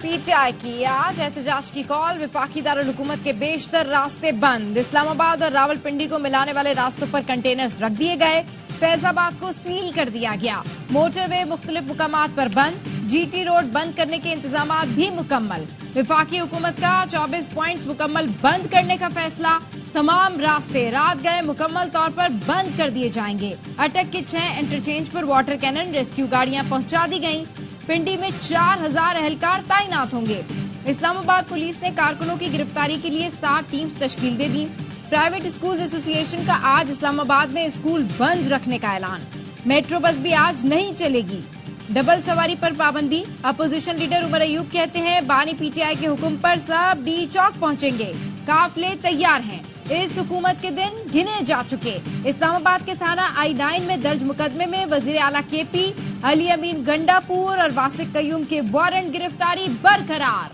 P T I की आज एहतजाज की कॉल। वफाकी दारुल हुकूमत के बेशतर रास्ते बंद। इस्लामाबाद और रावलपिंडी को मिलाने वाले रास्तों पर कंटेनर्स रख दिए गए। फैजाबाद को सील कर दिया गया। मोटरवे मुख्तलिफ मुकामात पर बंद। जीटी रोड बंद करने के इंतजाम भी मुकम्मल। वफाकी हुकूमत का 24 पॉइंट्स मुकम्मल बंद करने का फैसला। तमाम रास्ते रात गए मुकम्मल तौर पर बंद कर दिए जाएंगे। अटक के 6 इंटरचेंज पर वाटर कैनन रेस्क्यू गाड़ियां पहुंचा दी गईं। पिंडी में 4000 एहलकार तैनात होंगे। इस्लामाबाद पुलिस ने कारकुनों की गिरफ्तारी के लिए 7 टीम्स तश्कील दे दी। प्राइवेट स्कूल एसोसिएशन का आज इस्लामाबाद में स्कूल बंद रखने का ऐलान। मेट्रो बस भी आज नहीं चलेगी। डबल सवारी पर पाबंदी। अपोजिशन लीडर उमर अयूब कहते हैं बानी पीटीआई के हुक्म पर सब डी चौक पहुंचेंगे। काफिले तैयार हैं। इस हुकूमत के दिन गिने जा चुके। इस्लामाबाद के थाना I-9 में दर्ज मुकदमे में वजीर आला केपी, अली अमीन गंडापुर और वासिक कयूम के वारंट गिरफ्तारी बरकरार।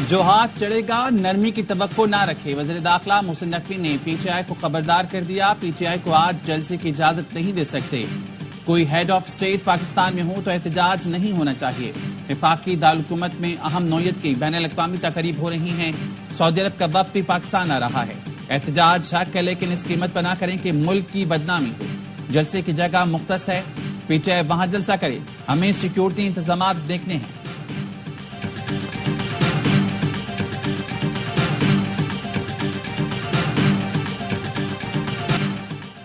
जो हाथ चढ़ेगा नरमी की तवक्को ना रखे। वज़ीर दाखिला मोहसिन नकवी ने पीटीआई को खबरदार कर दिया। पीटीआई को आज जलसे की इजाजत नहीं दे सकते। कोई हेड ऑफ स्टेट पाकिस्तान में हो तो एहतजाज नहीं होना चाहिए। वफाकी दारुल हुकूमत में अहम नौयत की बैनुल अक़वामी तक़रीब हो रही हैं। सऊदी अरब का वफ़द भी पाकिस्तान आ रहा है। एहतजाज हक है लेकिन इस कीमत पर ना करें कि मुल्क की बदनामी हो। जलसे की जगह मुख्तस है। पीटीआई वहां जलसा करे। हमें सिक्योरिटी इंतजाम देखने हैं।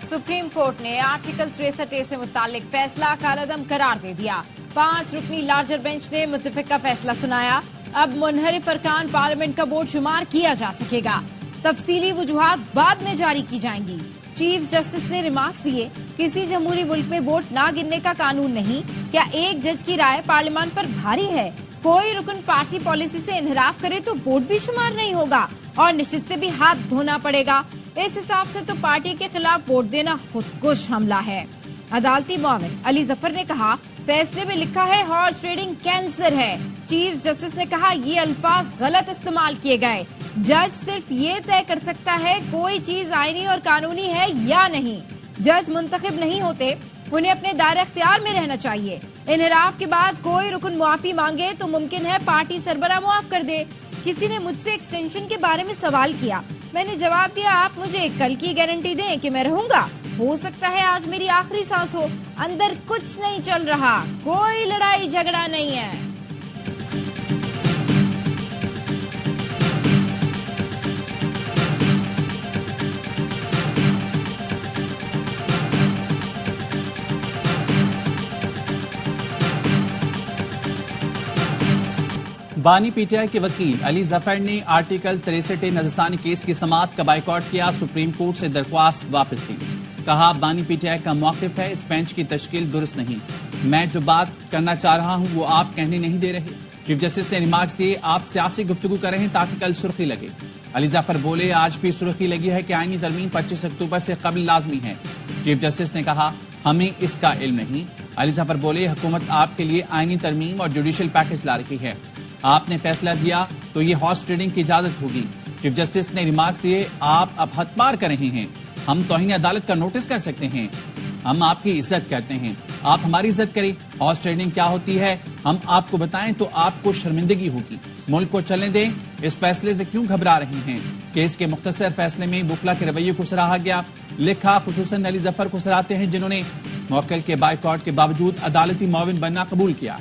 सुप्रीम कोर्ट ने आर्टिकल 63A से मुतालिक फैसला कालअदम करार दे दिया। 5 रुकनी लार्जर बेंच ने मुत्तफिक का फैसला सुनाया। अब मुनहरिफ अरकान पार्लियामेंट का वोट शुमार किया जा सकेगा। तफसीली वजूहात बाद में जारी की जाएंगी। चीफ जस्टिस ने रिमार्क्स दिए, किसी जमहूरी मुल्क में वोट ना गिनने का कानून नहीं। क्या एक जज की राय पार्लियामान पर भारी है? कोई रुकन पार्टी पॉलिसी से इनहराफ करे तो वोट भी शुमार नहीं होगा और निश्चित से भी हाथ धोना पड़ेगा। इस हिसाब से तो पार्टी के खिलाफ वोट देना खुदकुश हमला है। अदालती मुआविन अली जफर ने कहा, फैसले में लिखा है हॉर्स ट्रेडिंग कैंसर है। चीफ जस्टिस ने कहा ये अल्फाज गलत इस्तेमाल किए गए। जज सिर्फ ये तय कर सकता है कोई चीज आईनी और कानूनी है या नहीं। जज मुंतखब नहीं होते, उन्हें अपने दायरे इख्तियार में रहना चाहिए। इनहराफ के बाद कोई रुकन मुआफी मांगे तो मुमकिन है पार्टी सरबराह मुआफ कर दे। किसी ने मुझसे एक्सटेंशन के बारे में सवाल किया। मैंने जवाब दिया, आप मुझे कल की गारंटी दें कि मैं रहूंगा। हो सकता है आज मेरी आखिरी सांस हो। अंदर कुछ नहीं चल रहा, कोई लड़ाई झगड़ा नहीं है। बानी पीटीआई के वकील अली जफर ने आर्टिकल 63A नजरसानी केस की समाअत का बाइकआउट किया। सुप्रीम कोर्ट से दरख्वास्त वापस ली। कहा बानी पीटीआई का मौक़िफ़ है, इस बेंच की तश्कील दुरुस्त नहीं। मैं जो बात करना चाह रहा हूं वो आप कहने नहीं दे रहे। चीफ जस्टिस ने रिमार्क्स दिए, आप सियासी गुफ्तगू कर रहे हैं ताकि कल सुर्खी लगे। अली जफर बोले, आज भी सुर्खी लगी है कि आईनी तरमीम 25 अक्टूबर से कबल लाजमी है। चीफ जस्टिस ने कहा हमें इसका इल्म नहीं। अली जफर बोले, हुकूमत आपके लिए आईनी तरमीम और जुडिशल पैकेज ला रही है। आपने फैसला दिया तो ये हॉर्स ट्रेडिंग की इजाजत होगी। चीफ जस्टिस ने रिमार्क्स दिए, आप अब हदपार कर रहे हैं। हम तौहीन अदालत का नोटिस कर सकते हैं। हम आपकी इज्जत करते हैं, आप हमारी इज्जत करें। हॉर्स ट्रेडिंग क्या होती है हम आपको बताएं तो आपको शर्मिंदगी होगी। मुल्क को चलने दें। इस फैसले से क्यों घबरा रहे हैं? केस के मुख्तसर फैसले में बुकला के रवैये को सराहा गया। लिखा, खुसूसन अली जफर को सराहते हैं जिन्होंने मौक्किल के बाइकआउट के बावजूद अदालती मुआविन बनना कबूल किया।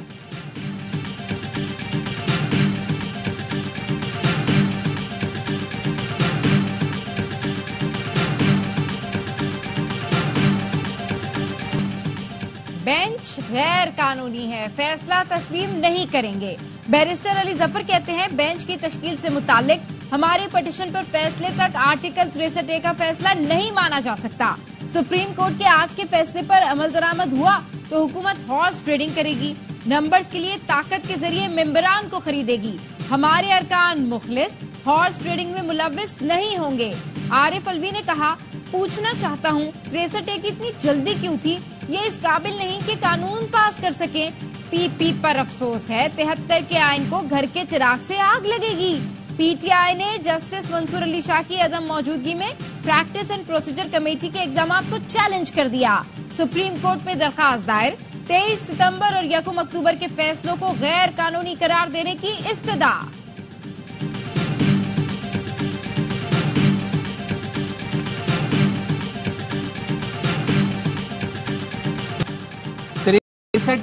बेंच गैर कानूनी है, फैसला तस्लीम नहीं करेंगे। बैरिस्टर अली जफर कहते हैं बेंच की तश्कील से मुतालिक हमारे पिटीशन पर फैसले तक आर्टिकल 63A का फैसला नहीं माना जा सकता। सुप्रीम कोर्ट के आज के फैसले पर अमल दरामद हुआ तो हुकूमत हॉर्स ट्रेडिंग करेगी। नंबर्स के लिए ताकत के जरिए मेंबरान को खरीदेगी। हमारे अरकान मुखलिस हॉर्स ट्रेडिंग में मुलव्विस नहीं होंगे। आरिफ अलवी ने कहा, पूछना चाहता हूँ 63A की इतनी जल्दी क्यों थी? ये इस काबिल नहीं कि कानून पास कर सके। पीपी पर अफसोस है, 73 के आइन को घर के चिराग से आग लगेगी। पीटीआई ने जस्टिस मंसूर अली शाह की अदम मौजूदगी में प्रैक्टिस एंड प्रोसीजर कमेटी के इकदाम को चैलेंज कर दिया। सुप्रीम कोर्ट में दरखास्त दायर, 23 सितंबर और 1 अक्टूबर के फैसलों को गैर कानूनी करार देने की इस्तदा।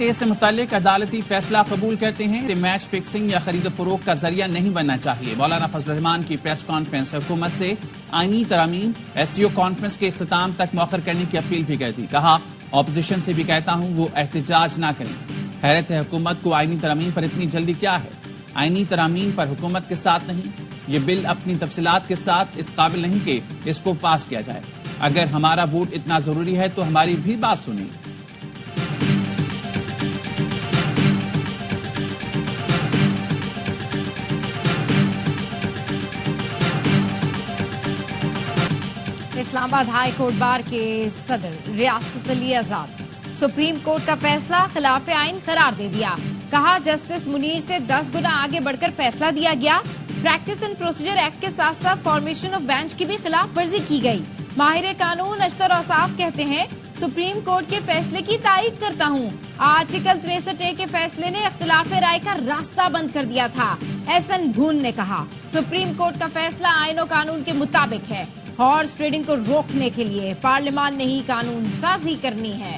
ए से मुतालिक अदालती फैसला कबूल करते हैं। मैच फिक्सिंग या खरीद फरोख्त का जरिया नहीं बनना चाहिए। मौलाना फजल रहमान की प्रेस कॉन्फ्रेंस हुकूमत से आईनी तरामीम SCO कॉन्फ्रेंस के इख्तिताम तक मौखर करने की अपील भी कर दी। कहा ऑपोजिशन से भी कहता हूं वो एहतजाज ना करें। हैरत है हुकूमत को आईनी तरामीम पर इतनी जल्दी क्या है। आईनी तरामीम पर हुकूमत के साथ नहीं, ये बिल अपनी तफसीलात के साथ इस काबिल नहीं कि इसको पास किया जाए। अगर हमारा वोट इतना जरूरी है तो हमारी भी बात सुनिए। इस्लामाबाद हाई कोर्ट बार के सदर रियासत अली आजाद सुप्रीम कोर्ट का फैसला खिलाफ आइन करार दे दिया। कहा जस्टिस मुनीर से 10 गुना आगे बढ़कर फैसला दिया गया। प्रैक्टिस एंड प्रोसीजर एक्ट के साथ साथ फॉर्मेशन ऑफ बेंच की भी खिलाफ वर्जी की गई। माहिर कानून अशतर औसाफ कहते हैं सुप्रीम कोर्ट के फैसले की तारीफ करता हूं। आर्टिकल 63A के फैसले ने इख्तिलाफ राय का रास्ता बंद कर दिया था। एहसन भून ने कहा सुप्रीम कोर्ट का फैसला आईन और कानून के मुताबिक है। हॉर्स ट्रेडिंग को रोकने के लिए पार्लियामान ने ही कानून साजी करनी है।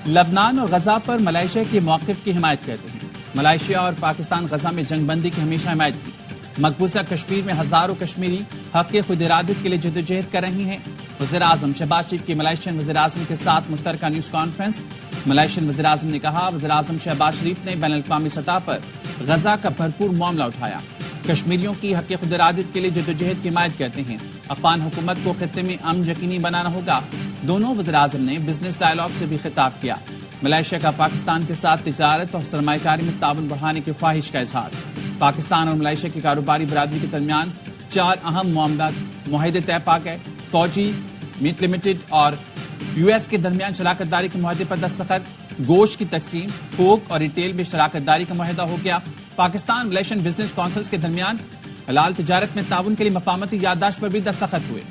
लबनान और गजा पर मलेशिया के मौक़िफ़ की हिमायत करते हैं। मलेशिया और पाकिस्तान गजा में जंगबंदी की हमेशा हिमायत की। मकबूजा कश्मीर में हजारों कश्मीरी हक खुद इरादत के लिए जद्दोजहद कर रही हैं। वज़ीर-ए-आज़म शहबाज शरीफ की मलेशियन वज़ीर-ए-आज़म के साथ मुश्तरका न्यूज़ कॉन्फ्रेंस। मलेशियन वज़ीर-ए-आज़म ने कहा वज़ीर-ए-आज़म शहबाज शरीफ ने बैनुल-अक़वामी सतह पर गजा का भरपूर मामला उठाया। कश्मीरियों की हक खुद इरादत के लिए जद्दोजहद की हिमायत करते हैं। अफ़गान हुकूमत को खित्ते में अमन यकीनी बनाना होगा। दोनों वज़ीर-ए-आज़म ने बिजनेस डायलॉग से भी खिताब किया। मलेशिया का पाकिस्तान के साथ तिजारत और सरमायाकारी में ताउन बढ़ाने की ख्वाहिश का इजहार। पाकिस्तान और मलेशिया की कारोबारी बरादरी के दरमियान 4 अहम मुआहदे तय पा गए। फौजी, मीट लिमिटेड और US के दरमियान शराकतदारी के मुआहदे पर दस्तखत। गोश्त की तकसीम, थोक और रिटेल में शराकतदारी का मुआहदा हो गया। पाकिस्तान मलेशियन बिजनेस काउंसिल्स के दरमियान हलाल तिजारत में ताउन के लिए मफाहमती याददाश्त पर भी दस्तखत हुए।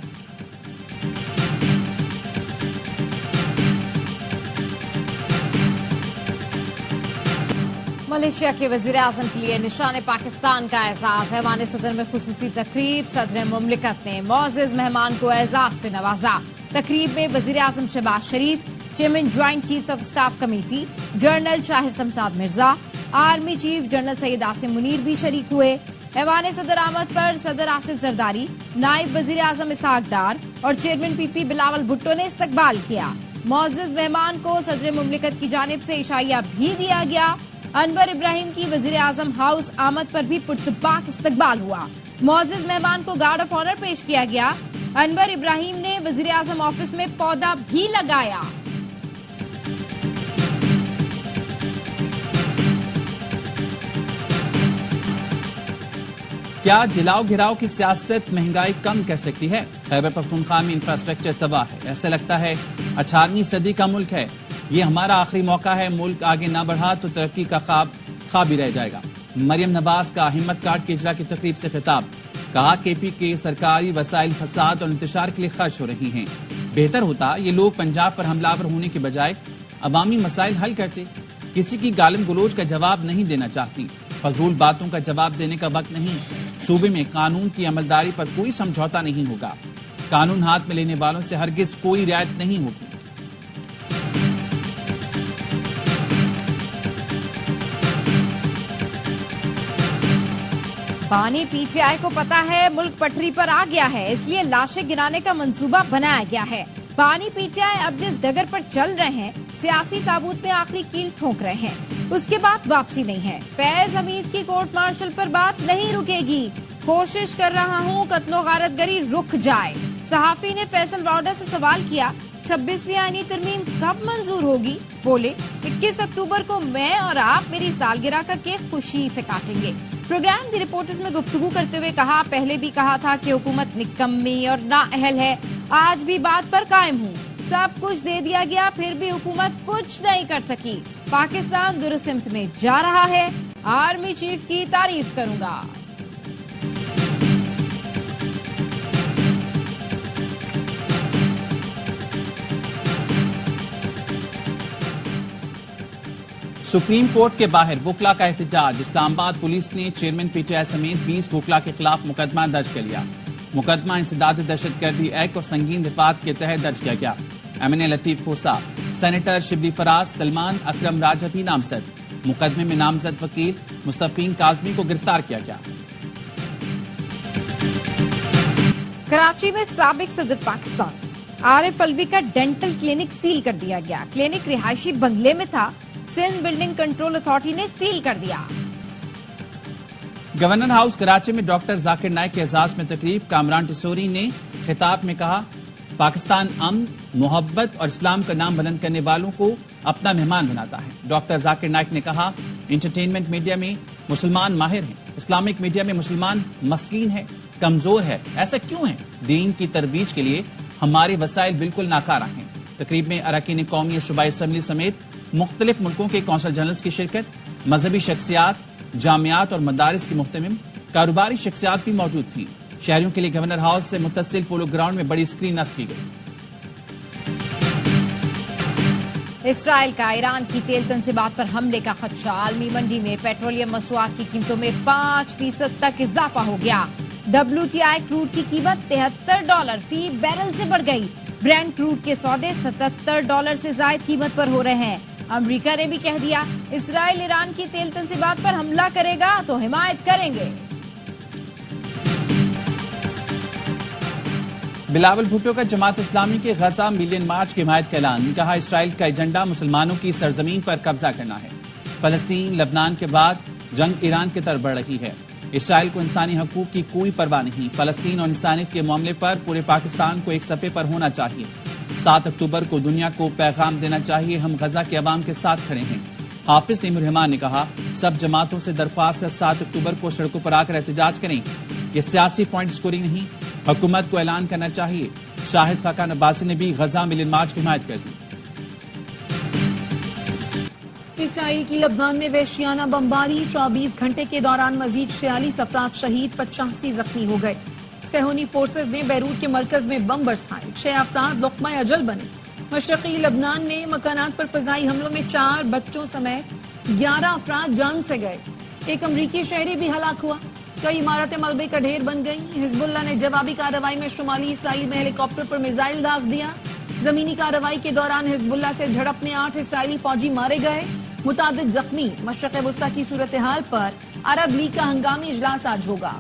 मलेशिया के वज़ीर-ए-आज़म के लिए निशान पाकिस्तान का एजाज। ऐवान सदर में खुसूसी तकरीब। सदर मुमलिकत ने मोअज़्ज़ज़ मेहमान को एजाज से नवाजा। तकरीब में वज़ीर-ए-आज़म Shehbaz Sharif, chairman joint chiefs of staff committee, general Sahir Shamshad Mirza, army chief general Syed Asim Munir भी शरीक हुए। ऐवान सदर आमद पर सदर आसिफ जरदारी, नायब वज़ीर-ए-आज़म इसहाक डार और चेयरमैन PP बिलावल भुट्टो ने इस्तकबाल किया। मोअज़्ज़ज़ मेहमान को सदर मुमलिकत की जानिब से इशाइया भी दिया गया। अनवर इब्राहिम की वज़ीर-ए-आज़म हाउस आमद पर भी पुरतपाक इस्तकबाल हुआ। मोअज़्ज़ज़ मेहमान को गार्ड ऑफ ऑनर पेश किया गया। अनवर इब्राहिम ने वज़ीर-ए-आज़म ऑफिस में पौधा भी लगाया। क्या जिलाओ घिराव की सियासत महंगाई कम कर सकती है? खैबर पख्तूनख्वा में इंफ्रास्ट्रक्चर तबाह है। ऐसा लगता है 18वीं सदी का मुल्क है। ये हमारा आखिरी मौका है। मुल्क आगे ना बढ़ा तो तरक्की का ख्वाब ही रह जाएगा। मरियम नवाज का हिम्मत कार्ड के इजरा की तकरीब से खिताब। कहा KP के सरकारी वसाइल फसाद और इंतशार के लिए खर्च हो रही हैं। बेहतर होता ये लोग पंजाब पर हमलावर होने के बजाय अवामी मसाइल हल करते। किसी की गालिम गलोच का जवाब नहीं देना चाहती। फजूल बातों का जवाब देने का वक्त नहीं। सूबे में कानून की अमलदारी पर कोई समझौता नहीं होगा। कानून हाथ में लेने वालों से हरगिज कोई रियायत नहीं होगी। बानी PTI को पता है मुल्क पटरी पर आ गया है, इसलिए लाशें गिराने का मंसूबा बनाया गया है। बानी PTI अब जिस डगर पर चल रहे हैं, सियासी ताबूत में आखिरी कील ठोक रहे हैं, उसके बाद वापसी नहीं है। फैज हमीद की कोर्ट मार्शल पर बात नहीं रुकेगी। कोशिश कर रहा हूँ कत्लो गारतगरी रुक जाए। सहाफी ने फैसल वार्डर से सवाल किया 26वीं आईनी तरमीम कब मंजूर होगी? बोले 21 अक्टूबर को मैं और आप मेरी सालगिरह का केक खुशी से काटेंगे। प्रोग्राम दी रिपोर्टर्स में गुफ्तगू करते हुए कहा, पहले भी कहा था कि हुकूमत निकम्मी और नाअहल है। आज भी बात पर कायम हूँ। सब कुछ दे दिया गया, फिर भी हुकूमत कुछ नहीं कर सकी। पाकिस्तान दुरुस्त सिमत में जा रहा है। आर्मी चीफ की तारीफ करूंगा। सुप्रीम कोर्ट के बाहर वकला का एहतजाज। इस्लामाबाद पुलिस ने चेयरमैन पीटीआई समेत 20 वकला के खिलाफ मुकदमा दर्ज कर लिया। मुकदमा इंसदाद दहशतगर्दी एक्ट और संगीन दफात के तहत दर्ज किया गया। एमएनए लतीफ खोसा, सेनेटर शिबली फराज, सलमान अकरम राजा भी नामजद। मुकदमे में नामजद वकील मुस्तफीन काजमी को गिरफ्तार किया गया। कराची में साबिक सदर पाकिस्तान आरिफ अलवी का डेंटल क्लिनिक सील कर दिया गया। क्लिनिक रिहायशी बंगले में था, सिंध बिल्डिंग कंट्रोल अथॉरिटी ने सील कर दिया। गवर्नर हाउस कराची में डॉक्टर जाकिर नाइक के एजाज में तकरीब। कामरान टिसोरी ने खिताब में कहा, पाकिस्तान अमन, मोहब्बत और इस्लाम का नाम बुलंद करने वालों को अपना मेहमान बनाता है। डॉक्टर जाकिर नाइक ने कहा, इंटरटेनमेंट मीडिया में मुसलमान माहिर हैं, इस्लामिक मीडिया में मुसलमान मस्कीन है, कमजोर है। ऐसा क्यों है? दीन की तरबीज के लिए हमारे वसाइल बिल्कुल नाकारा हैं। तकरीब में अरकान कौमी और सूबाई असम्बली समेत मुख्तलिफ मुल्कों के कौंसल जनरल्स की शिरकत, मजहबी शख्सियात, जामियात और मदारिस की मुहतमिम, कारोबारी शख्सियात भी मौजूद थी। शहरियों के लिए गवर्नर हाउस से मुत्तसिल पोलो ग्राउंड में बड़ी स्क्रीन नस्ब की गई। इसराइल का ईरान की तेल तनसीबात पर हमले का खदशा। आलमी मंडी में पेट्रोलियम मसनूआत की कीमतों में 5% तक इजाफा हो गया। WTI क्रूड की कीमत $73 फी बैरल से बढ़ गई। ब्रेंट क्रूड के सौदे $77 से ज्यादा कीमत पर हो रहे हैं। अमेरिका ने भी कह दिया, इसराइल ईरान की तेल तनसीबात पर हमला करेगा तो हिमायत करेंगे। बिलावल भुट्टो का जमात इस्लामी के गजा मिलियन मार्च की हिमायत का ऐलान। कहा, इसराइल का एजेंडा मुसलमानों की सरजमीन पर कब्जा करना है। फलस्तीन, लबनान के बाद जंग ईरान की तरफ बढ़ रही है। इसराइल को इंसानी हकूक की कोई परवाह नहीं। फलस्तीन और इंसानियत के मामले पर पूरे पाकिस्तान को एक सफ़े पर होना चाहिए। 7 अक्टूबर को दुनिया को पैगाम देना चाहिए, हम गजा के अवाम के साथ खड़े हैं। हाफिज नईमुर रहमान ने कहा, सब जमातों से दरख्वास्त है 7 अक्टूबर को सड़कों पर आकर एहतजाज करें। ये सियासी पॉइंट स्कोरिंग नहीं, हुकूमत को ऐलान करना चाहिए। शाहिद खाकान अब्बासी ने भी गजा मिलियन मार्च की हिमायत कर दी। इसराइल की लबनान में वहशियाना बमबारी। 24 घंटे के दौरान मजीद 46 अफराद शहीद, 85 जख्मी हो गए। सेहूनी फोर्सेज ने बैरूत के मरकज में बम बरसाए, 6 अफराद लुक़मा अजल बने। मशरक़ी लबनान में मकानात पर फ़िज़ाई हमलों में 4 बच्चों समेत 11 अफराद जान से गए। एक अमरीकी शहरी भी हलाक हुआ। कई इमारतें मलबे का ढेर बन गई। हिजबुल्लाह ने जवाबी कार्रवाई में शुमाली इसराइल में हेलीकॉप्टर पर मिसाइल दाग दिया। जमीनी कार्रवाई के दौरान हिजबुल्लाह से झड़प में 8 इसराइली फौजी मारे गए, मुतादिद जख्मी। मशरक़ वस्ता की सूरत हाल पर अरब लीग का हंगामी इजलास आज होगा।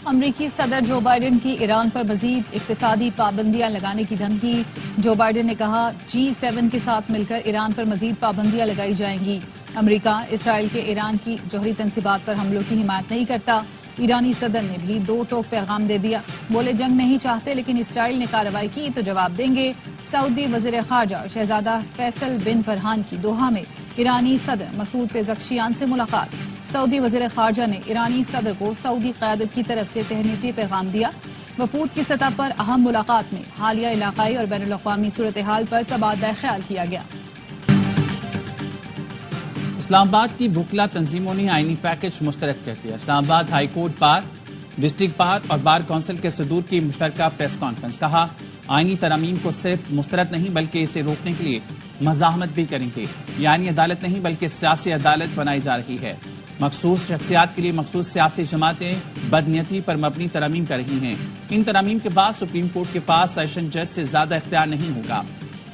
अमरीकी सदर जो बाइडेन की ईरान पर मजीद इक्तिसादी पाबंदियां लगाने की धमकी। जो बाइडेन ने कहा, G7 के साथ मिलकर ईरान पर मजीद पाबंदियां लगाई जाएंगी। अमरीका इसराइल के ईरान की जौहरी तनसीबात पर हमलों की हिमायत नहीं करता। ईरानी सदर ने भी 2 टोक पैगाम दे दिया। बोले, जंग नहीं चाहते, लेकिन इसराइल ने कार्रवाई की तो जवाब देंगे। सऊदी वज़ीर ख़ारजा शहजादा फैसल बिन फरहान की दोहा में ईरानी सदर मसूद पेज़ेश्कियान से मुलाकात। सऊदी वज़ीर ख़ारजा ने ईरानी सदर को सऊदी क़यादत की तरफ से तहनीती पैगाम दिया। वफूद की सतह पर अहम मुलाकात में हालिया इलाकाई और बैनुल अक़वामी सूरत हाल पर तबादला ख्याल किया गया। इस्लामाबाद की वकला तंजीमों ने आईनी पैकेज मुस्तरद कर दिया। Islamabad high court bar, district bar और बार काउंसिल के सदूर की मुश्तरका प्रेस कॉन्फ्रेंस। कहा, आईनी तरमीम को सिर्फ मुस्तरद नहीं बल्कि इसे रोकने के लिए मज़ाहमत भी करेंगे। यानी अदालत नहीं बल्कि सियासी अदालत बनाई जा रही है। मखसूस शख्सियात के लिए मखसूस सियासी जमातें बदनीयती पर मबनी तरमीम कर रही हैं। इन तरमीम के बाद सुप्रीम कोर्ट के पास सेशन जज से ज्यादा इख्तियार नहीं होगा।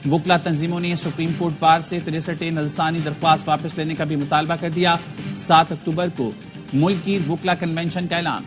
वकला तंजीमों ने सुप्रीम कोर्ट बार से 63 नजरसानी दरख्वास्त वापस लेने का भी मुतालबा कर दिया। 7 अक्टूबर को मुल्क की वकला कन्वेंशन का ऐलान।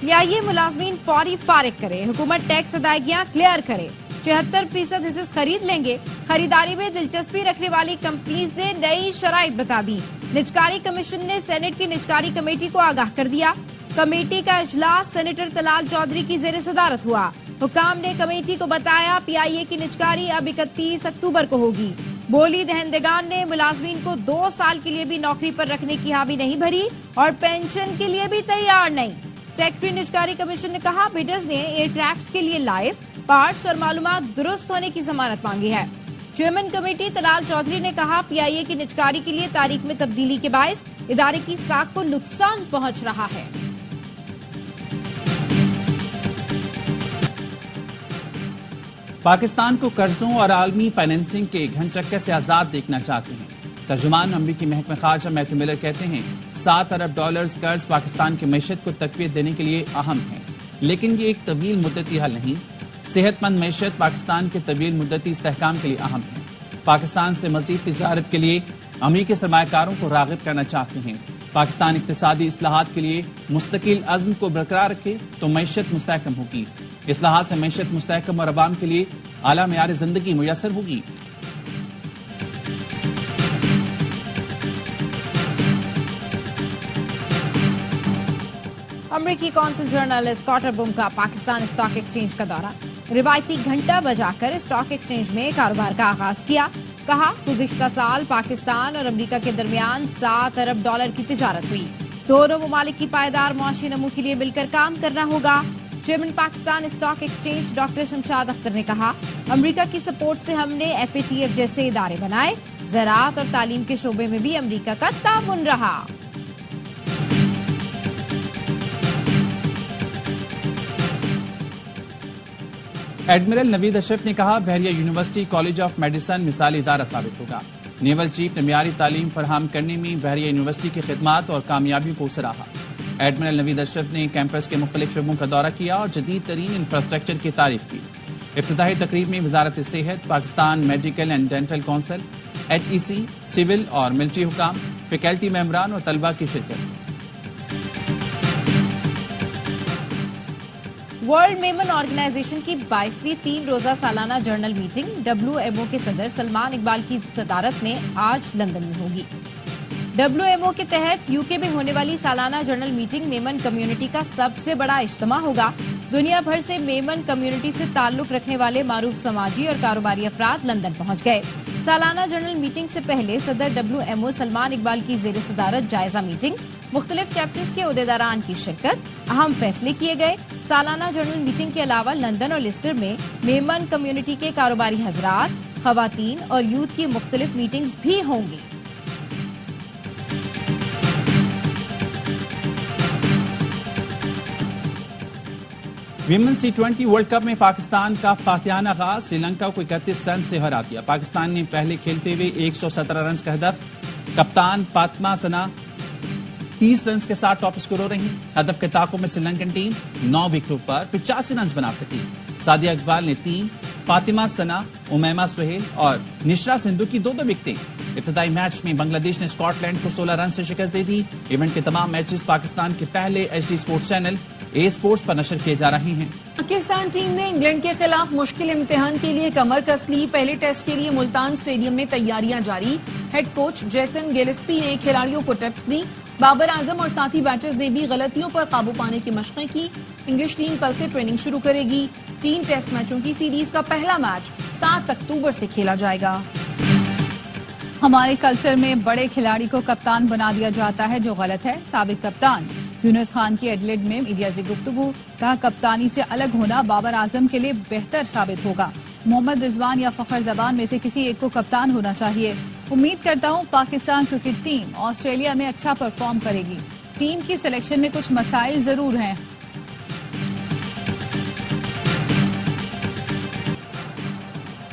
पीआईए मुलाजमीन फौरी फारिग करे, हुकूमत टैक्स अदायगियां क्लियर करे। 74% हिस्से खरीद लेंगे। खरीदारी में दिलचस्पी रखने वाली कंपनीज ने नई शराइत बता दी। निजकारी कमीशन ने सेनेट की निजकारी कमेटी को आगाह कर दिया। कमेटी का इजलास सेनेटर तलाल चौधरी की जेर सदारत हुआ। हुकाम ने कमेटी को बताया, पीआईए की निजकारी अब 31 अक्टूबर को होगी। बोली दहंदगान ने मुलाजमीन को 2 साल के लिए भी नौकरी पर रखने की हामी नहीं भरी और पेंशन के लिए भी तैयार नहीं। सेक्रेटरी निजकारी कमीशन ने कहा, बिडर्स ने एयरक्राफ्ट के लिए लाइफ पार्ट्स और मालूमात दुरुस्त होने की जमानत मांगी है। چیئرمین کمیٹی طلال چودھری نے کہا PIA کی نجکاری کے لیے تاریخ میں تبدیلی کے باعث ادارے کی ساکھ کو نقصان پہنچ رہا ہے۔ پاکستان کو قرضوں اور عالمی فائنینسنگ کے گھن چکر سے آزاد دیکھنا چاہتے ہیں۔ ترجمان امریکی محکمہ خارجہ میتھیو ملر کہتے ہیں $7 ارب قرض پاکستان کی معیشت کو تقویت دینے کے لیے اہم ہے، لیکن یہ ایک طویل مدتی حل نہیں۔ صحت مند معیشت پاکستان کے طویل مدتی استحکام کے لیے اہم ہے۔ پاکستان سے مزید تجارت کے لیے امریکی سرمایہ کاروں کو راغب کرنا چاہتے ہیں۔ پاکستان اقتصادی اصلاحات کے لیے مستقل عزم کو برقرار رکھے تو معیشت مستحکم ہوگی۔ اصلاحات سے معیشت مستحکم اور عوام کے لیے اعلیٰ معیار زندگی میسر ہوگی۔ امریکی کونسل جنرل اسکاٹ اربم کا پاکستان اسٹاک ایکسچینج کا دورہ، روایتی گھنٹہ بجا کر اسٹاک ایکسچینج میں کاروبار کا آغاز کیا۔ کہا گزشتہ سال پاکستان اور امریکہ کے درمیان $7 ارب کی تجارت ہوئی۔ دونوں ممالک کی پائیدار معاشی نمو کے لیے مل کر کام کرنا ہوگا۔ Chairman Pakistan stock exchange doctor Shamshad Akhtar نے کہا امریکہ کی سپورٹ سے ہم نے FATF جیسے ادارے بنائے، زراعت اور تعلیم کے شعبے میں بھی امریکہ کا تعاون رہا۔ ایڈمرل نوید اشرف نے کہا بحریہ یونیورسٹی کالج آف میڈیسن مثالی ادارہ ثابت ہوگا۔ نیول چیف نے معیاری تعلیم فراہم کرنے میں بحریہ یونیورسٹی کی خدمات اور کامیابیوں کو سراہا۔ ایڈمرل نوید اشرف نے کیمپس کے مختلف شعبوں کا دورہ کیا اور جدید ترین انفراسٹرکچر کی تعریف کی۔ افتتاحی تقریب میں وزارت صحت، Pakistan medical and dental council, HEC، civil اور ملٹری حکام، فیکلٹی ممبران اور طلبہ کی شرکت۔ ورلڈ میمن آرگنائزیشن کی 22ویں 3 روزہ سالانہ جرنل میٹنگ WMO کے صدر سلمان اقبال کی صدارت میں آج لندن میں ہوگی۔ WMO کے تحت UK میں ہونے والی سالانہ جرنل میٹنگ میمن کمیونٹی کا سب سے بڑا اجتماع ہوگا۔ دنیا بھر سے میمن کمیونٹی سے تعلق رکھنے والے معروف سماجی اور کاروباری افراد لندن پہنچ گئے۔ سالانہ جرنل میٹنگ سے پہلے صدر WMO سلمان اقبال کی زیر صدارت جائزہ میٹنگ، مختلف چیپٹرز کے عہدیداران کی شرکت، اہم فیصلے کیے گئے۔ سالانہ جرنل میٹنگ کے علاوہ لندن اور لیسٹر میں میمن کمیونٹی کے کاروباری حضرات، خواتین اور یوتھ کی مختلف میٹنگز بھی ہوں گی۔ ویمنز T20 ورلڈ کپ میں پاکستان کا فاتحانہ آغاز، سری لنکا کو 31 رن سے ہرا دیا۔ پاکستان نے پہلے کھیلتے ہوئے 117 رنز کا ہدف، کپتان فاطمہ ثنا 30 رنز کے ساتھ ٹاپ اسکورر رہی۔ ہدف کے تعاقب میں سری لنکن ٹیم 9 وکٹوں پر 85 رنز بنا سکی۔ سعدیہ اقبال نے 3، فاطمہ ثنا، امیمہ سہیل اور نشرا سندھو کی 2 وکٹیں۔ افتتاحی میچ میں بنگلہ دیش نے اسکاٹ لینڈ کو 16 رن سے شکست دی تھی۔ ایونٹ کے تمام میچز پاکستان کے پہلے HD sports channel A sports پر نشر کیے جا رہے ہیں۔ پاکستان ٹیم نے انگلینڈ کے خلاف مشکل امتحان کے لیے کمر کس لی۔ پہلے ٹیسٹ کے لیے ملتان اسٹیڈیم میں تیاریاں جاری۔ ہیڈ کوچ جیسن گیلسپی نے کھلاڑیوں کو ٹپس دی۔ بابر اعظم اور ساتھی بیٹرز نے بھی غلطیوں پر قابو پانے کی مشقیں کی۔ انگلش ٹیم کل سے ٹریننگ شروع کرے گی۔ 3 ٹیسٹ میچوں کی سیریز کا پہلا میچ 7 اکتوبر سے کھیلا جائے گا۔ ہمارے کلچر میں بڑے کھلاڑی کو کپتان بنا دیا جاتا ہے، جو غلط ہے۔ سابق کپتان یونس خان کی ایڈلیڈ میں میڈیا سے گفتگو، کہا کپتانی سے الگ ہونا بابر اعظم کے لیے بہتر ثابت ہوگا۔ محمد رضوان یا فخر زبان میں سے کسی ایک کو کپتان ہونا چاہیے۔ امید کرتا ہوں پاکستان کرکٹ ٹیم آسٹریلیا میں اچھا پرفارم کرے گی۔ ٹیم کی سلیکشن میں کچھ مسائل ضرور ہیں۔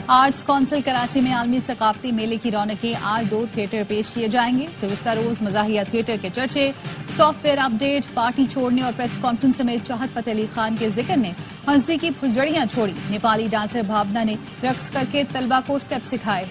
آرٹس کونسل کراچی میں عالمی ثقافتی میلے کی رونقیں، آج 2 تھیٹر پیش کیے جائیں گے۔ گزشتہ روز مزاحیہ تھیٹر کے چرچے، software update, party چھوڑنے اور پریس کانفرنس سمیت چاہت فتح علی خان کے ذکر نے ہنسی کی پھلجڑیاں چھوڑی۔ نیپالی ڈانسر بھاونا نے رقص کر کے طلبہ کو سٹیپ سکھائے۔